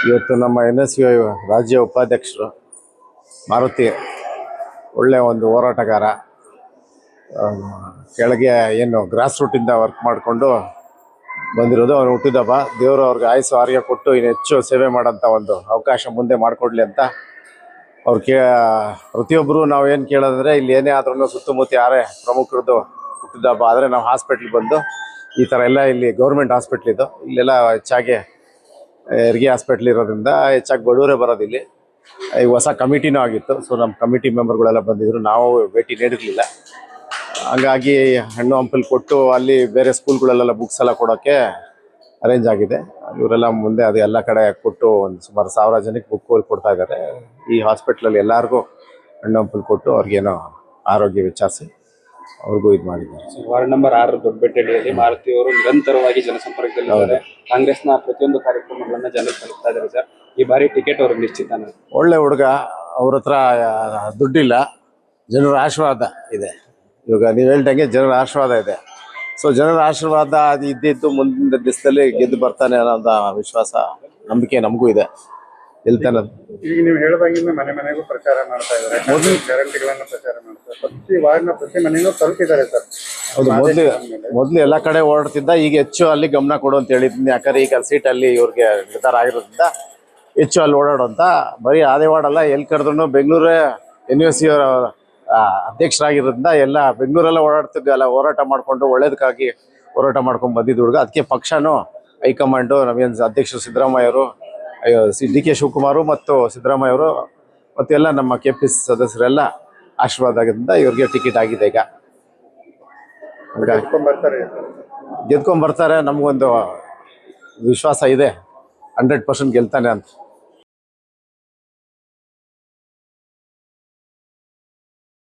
ಇವತ್ತು ನಮ್ಮ NSU ರಾಜ್ಯ ಉಪಾಧ್ಯಕ್ಷರು ಮಾರುತಿ ಒಳ್ಳೆಯ ಒಂದು ಹೋರಾಟಗಾರ. ಕೆಳಗೆ ಏನು ಗ್ರಾಸ್ ರೂಟಿಂದ ವರ್ಕ್ ಮಾಡಿಕೊಂಡು ಬಂದಿರೋದು. ಅವನು ಹುಟ್ಟಿದಬ್ಬ. ದೇವರು ಅವ್ರಿಗೆ ಆಯುಸ್ಸು ಆರೋಗ್ಯ ಕೊಟ್ಟು ಇನ್ನು ಹೆಚ್ಚು ಸೇವೆ ಮಾಡೋಂಥ ಒಂದು ಅವಕಾಶ ಮುಂದೆ ಮಾಡಿಕೊಡ್ಲಿ ಅಂತ ಅವ್ರು ಪ್ರತಿಯೊಬ್ಬರು ನಾವೇನು ಕೇಳೋದಂದರೆ, ಇಲ್ಲಿ ಏನೇ ಆದ್ರೂ ಸುತ್ತಮುತ್ತ ಯಾರೇ ಪ್ರಮುಖರದ್ದು ಹುಟ್ಟಿದಬ್ಬ ಆದರೆ ನಾವು ಹಾಸ್ಪಿಟ್ಲಿಗೆ ಬಂದು ಈ ಥರ ಎಲ್ಲ ಇಲ್ಲಿ ಗೌರ್ಮೆಂಟ್ ಹಾಸ್ಪಿಟ್ಲಿದ್ದು ಇಲ್ಲೆಲ್ಲ ಹೆಚ್ಚಾಗಿ ಹೆರಿಗೆ ಹಾಸ್ಪಿಟ್ಲ್ ಇರೋದ್ರಿಂದ ಹೆಚ್ಚಾಗಿ ಬಡವರೇ ಬರೋದಿಲ್ಲಿ. ಈಗ ಹೊಸ ಕಮಿಟಿನೂ ಆಗಿತ್ತು. ಸೊ ನಮ್ಮ ಕಮಿಟಿ ಮೆಂಬರ್ಗಳೆಲ್ಲ ಬಂದಿದ್ರು, ನಾವು ಭೇಟಿ ನೀಡಿರಲಿಲ್ಲ. ಹಾಗಾಗಿ ಹಣ್ಣು ಹಂಪಲು ಕೊಟ್ಟು ಅಲ್ಲಿ ಬೇರೆ ಸ್ಕೂಲ್ಗಳಲ್ಲೆಲ್ಲ ಬುಕ್ಸ್ ಎಲ್ಲ ಕೊಡೋಕ್ಕೆ ಅರೇಂಜ್ ಆಗಿದೆ. ಇವರೆಲ್ಲ ಮುಂದೆ ಅದು ಎಲ್ಲ ಕಡೆ ಕೊಟ್ಟು ಒಂದು ಸುಮಾರು 1000 ಜನಕ್ಕೆ ಬುಕ್ ಕೊಡ್ತಾ ಇದ್ದಾರೆ. ಈ ಹಾಸ್ಪಿಟ್ಲಲ್ಲಿ ಎಲ್ಲರಿಗೂ ಹಣ್ಣು ಹಂಪಲು ಕೊಟ್ಟು ಅವ್ರಿಗೇನೋ ಆರೋಗ್ಯ ವಿಚಾರಿಸಿ ಅವ್ರಿಗೂ ಇದು ಮಾಡಿದ್ದಾರೆ. ವಾರ್ಡ್ ನಂಬರ್ 6 ದೊಡ್ಡಬೆಟ್ಟಳ್ಳಿಯಲ್ಲಿ ಮಾರುತಿ ಅವರು ನಿರಂತರವಾಗಿ ಜನಸಂಪರ್ಕದಲ್ಲಿದ್ದಾರೆ. ಕಾಂಗ್ರೆಸ್ನ ಪ್ರತಿಯೊಂದು ಕಾರ್ಯಕ್ರಮಗಳನ್ನ ಜನರು ತಲುಪ್ತಾ ಇದ್ದಾರೆ ಸರ್. ಈ ಬಾರಿ ಟಿಕೆಟ್ ಅವ್ರಿಗೆ ನಿಶ್ಚಿತ. ಒಳ್ಳೆ ಹುಡುಗ, ಅವ್ರ ಹತ್ರ ದುಡ್ಡಿಲ್ಲ, ಜನರ ಆಶೀರ್ವಾದ ಇದೆ. ಇವಾಗ ನೀವು ಹೇಳ್ದಂಗೆ ಜನರ ಆಶೀರ್ವಾದ ಇದೆ. ಸೊ ಜನರ ಆಶೀರ್ವಾದ ಅದು ಇದ್ದಿದ್ದು ಮುಂದಿನ ದಿವಸದಲ್ಲಿ ಗೆದ್ದು ಬರ್ತಾನೆ ಅನ್ನೋ ವಿಶ್ವಾಸ, ನಂಬಿಕೆ ನಮಗೂ ಇದೆ. ಗೆಲ್ತಾನೆ. ಈಗ ನೀವು ಹೇಳಿದಾಗಿಂದ ಮನೆ ಮನೆಗೂ ಪ್ರಚಾರ ಮಾಡ್ತಾ ಇದ್ದಾರೆ, ಗ್ಯಾರಂಟಿಗಳನ್ನ ಪ್ರಚಾರ ಮಾಡ್ತಾರೆ. ಪ್ರತಿ ವಾರ್ಡ್ನ ಪ್ರತಿ ಮನೆಗೂ ತಲುಪಿದ್ದಾರೆ ಸರ್. ಹೌದು, ಮೊದಲು ಎಲ್ಲ ಕಡೆ ಓಡಾಡ್ತಿದ್ದ. ಈಗ ಹೆಚ್ಚು ಅಲ್ಲಿ ಗಮನ ಕೊಡು ಅಂತ ಹೇಳಿದ್ದೀನಿ. ಯಾಕಂದ್ರೆ ಈಗ ಸೀಟಲ್ಲಿ ಇವ್ರಿಗೆ ನಿರ್ಧಾರ ಆಗಿರೋದ್ರಿಂದ ಹೆಚ್ಚು ಅಲ್ಲಿ ಓಡಾಡುವಂತ. ಬರೀ ಅದೇ ವಾರ್ಡಲ್ಲ, ಎಲ್ಲಿ ಕರೆದ್ರು ಬೆಂಗಳೂರೇ NSU ಅಧ್ಯಕ್ಷರಾಗಿರೋದ್ರಿಂದ ಎಲ್ಲ ಬೆಂಗಳೂರೆಲ್ಲ ಓಡಾಡ್ತಿದ್ವಿ. ಎಲ್ಲ ಹೋರಾಟ ಮಾಡಿಕೊಂಡು ಒಳ್ಳೇದಕ್ಕಾಗಿ ಹೋರಾಟ ಮಾಡ್ಕೊಂಡು ಬಂದಿದ್ದು ಹುಡುಗ. ಅದಕ್ಕೆ ಪಕ್ಷನೂ ಹೈಕಮಾಂಡು ನಮಗೇನು ಅಧ್ಯಕ್ಷರು ಸಿದ್ದರಾಮಯ್ಯ ಅವರು, DK ಶಿವಕುಮಾರು ಮತ್ತು ಸಿದ್ದರಾಮಯ್ಯ ಅವರು ಮತ್ತು ಎಲ್ಲ ನಮ್ಮ KPC ಸದಸ್ಯರೆಲ್ಲ ಆಶೀರ್ವಾದ ಆಗಿದ್ದರಿಂದ ಇವ್ರಿಗೆ ಟಿಕೆಟ್ ಆಗಿದೆ. ಈಗ ಗೆದ್ಕೊಂಡ್ ಬರ್ತಾರೆ. ನಮಗೊಂದು ವಿಶ್ವಾಸ ಇದೆ 100% ಗೆಲ್ತಾನೆ ಅಂತ.